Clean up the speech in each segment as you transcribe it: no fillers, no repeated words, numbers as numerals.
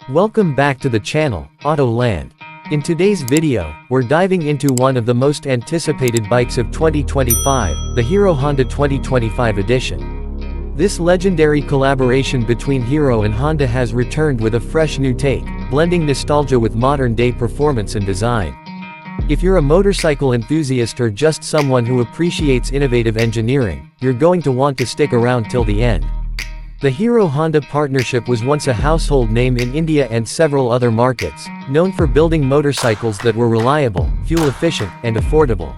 Welcome back to the channel, Autoland. In today's video, we're diving into one of the most anticipated bikes of 2025, the Hero Honda 2025 edition. This legendary collaboration between Hero and Honda has returned with a fresh new take, blending nostalgia with modern-day performance and design. If you're a motorcycle enthusiast or just someone who appreciates innovative engineering, you're going to want to stick around till the end. The Hero-Honda partnership was once a household name in India and several other markets, known for building motorcycles that were reliable, fuel-efficient, and affordable.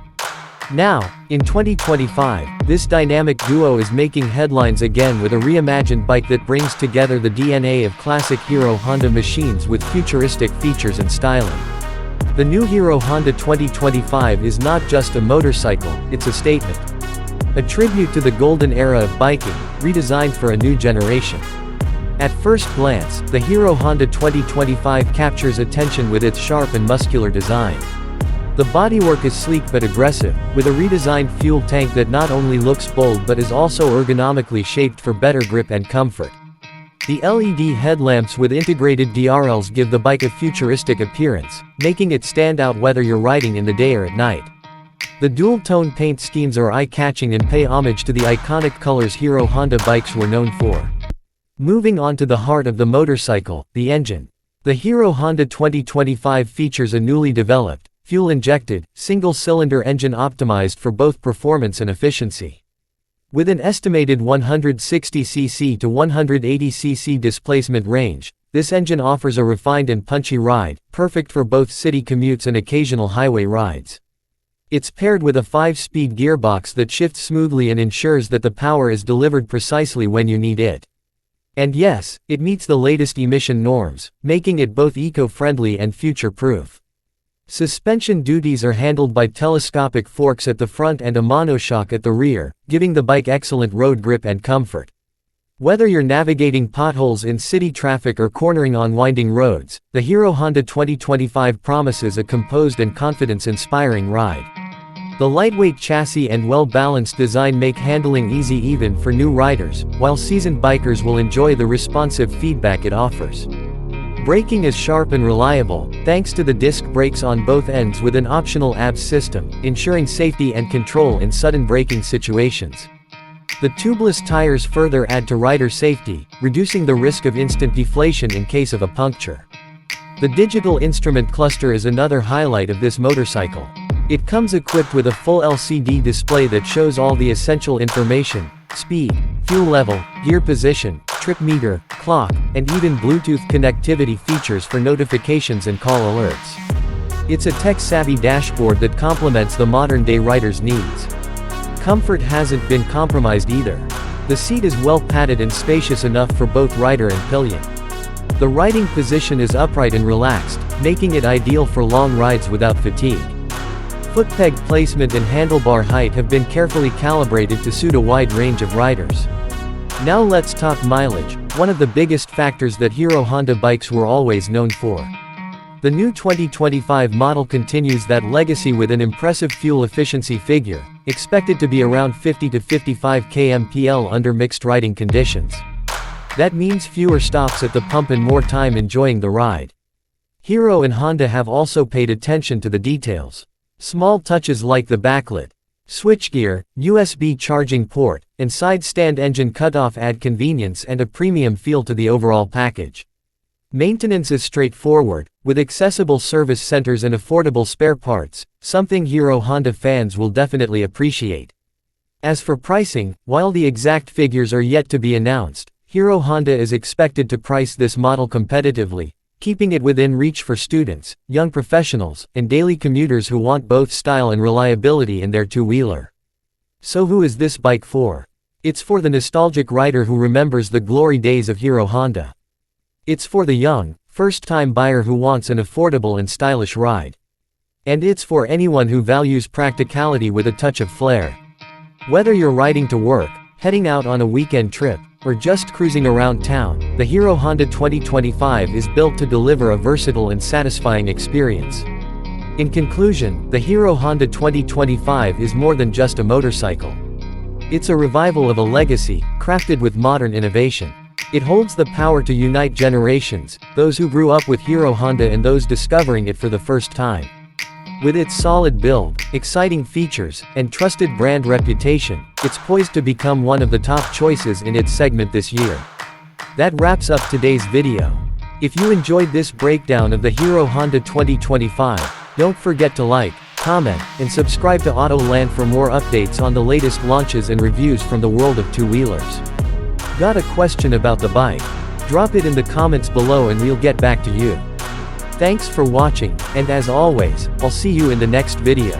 Now, in 2025, this dynamic duo is making headlines again with a reimagined bike that brings together the DNA of classic Hero-Honda machines with futuristic features and styling. The new Hero Honda 2025 is not just a motorcycle, it's a statement. A tribute to the golden era of biking, redesigned for a new generation. At first glance, the Hero Honda 2025 captures attention with its sharp and muscular design. The bodywork is sleek but aggressive, with a redesigned fuel tank that not only looks bold but is also ergonomically shaped for better grip and comfort. The LED headlamps with integrated DRLs give the bike a futuristic appearance, making it stand out whether you're riding in the day or at night. The dual-tone paint schemes are eye-catching and pay homage to the iconic colors Hero Honda bikes were known for. Moving on to the heart of the motorcycle, the engine. The Hero Honda 2025 features a newly developed, fuel-injected, single-cylinder engine optimized for both performance and efficiency. With an estimated 160cc to 180cc displacement range, this engine offers a refined and punchy ride, perfect for both city commutes and occasional highway rides. It's paired with a 5-speed gearbox that shifts smoothly and ensures that the power is delivered precisely when you need it. And yes, it meets the latest emission norms, making it both eco-friendly and future-proof. Suspension duties are handled by telescopic forks at the front and a monoshock at the rear, giving the bike excellent road grip and comfort. Whether you're navigating potholes in city traffic or cornering on winding roads, the Hero Honda 2025 promises a composed and confidence-inspiring ride. The lightweight chassis and well-balanced design make handling easy even for new riders, while seasoned bikers will enjoy the responsive feedback it offers. Braking is sharp and reliable, thanks to the disc brakes on both ends with an optional ABS system, ensuring safety and control in sudden braking situations. The tubeless tires further add to rider safety, reducing the risk of instant deflation in case of a puncture. The digital instrument cluster is another highlight of this motorcycle. It comes equipped with a full LCD display that shows all the essential information: speed, fuel level, gear position, trip meter, clock, and even Bluetooth connectivity features for notifications and call alerts. It's a tech-savvy dashboard that complements the modern-day rider's needs. Comfort hasn't been compromised either. The seat is well padded and spacious enough for both rider and pillion. The riding position is upright and relaxed, making it ideal for long rides without fatigue. Foot peg placement and handlebar height have been carefully calibrated to suit a wide range of riders. Now let's talk mileage, one of the biggest factors that Hero Honda bikes were always known for. The new 2025 model continues that legacy with an impressive fuel efficiency figure, expected to be around 50 to 55 kmpl under mixed riding conditions. That means fewer stops at the pump and more time enjoying the ride. Hero and Honda have also paid attention to the details. Small touches like the backlit switchgear, USB charging port, and side stand engine cutoff add convenience and a premium feel to the overall package. Maintenance is straightforward, with accessible service centers and affordable spare parts, something Hero Honda fans will definitely appreciate. As for pricing, while the exact figures are yet to be announced, Hero Honda is expected to price this model competitively, keeping it within reach for students, young professionals, and daily commuters who want both style and reliability in their two-wheeler. So who is this bike for? It's for the nostalgic rider who remembers the glory days of Hero Honda. It's for the young, first-time buyer who wants an affordable and stylish ride. And it's for anyone who values practicality with a touch of flair. Whether you're riding to work, heading out on a weekend trip, or just cruising around town, the Hero Honda 2025 is built to deliver a versatile and satisfying experience. In conclusion, the Hero Honda 2025 is more than just a motorcycle. It's a revival of a legacy, crafted with modern innovation. It holds the power to unite generations, those who grew up with Hero Honda and those discovering it for the first time. With its solid build, exciting features, and trusted brand reputation, it's poised to become one of the top choices in its segment this year. That wraps up today's video. If you enjoyed this breakdown of the Hero Honda 2025, don't forget to like, comment, and subscribe to Autoland for more updates on the latest launches and reviews from the world of two-wheelers. Got a question about the bike? Drop it in the comments below and we'll get back to you. Thanks for watching, and as always, I'll see you in the next video.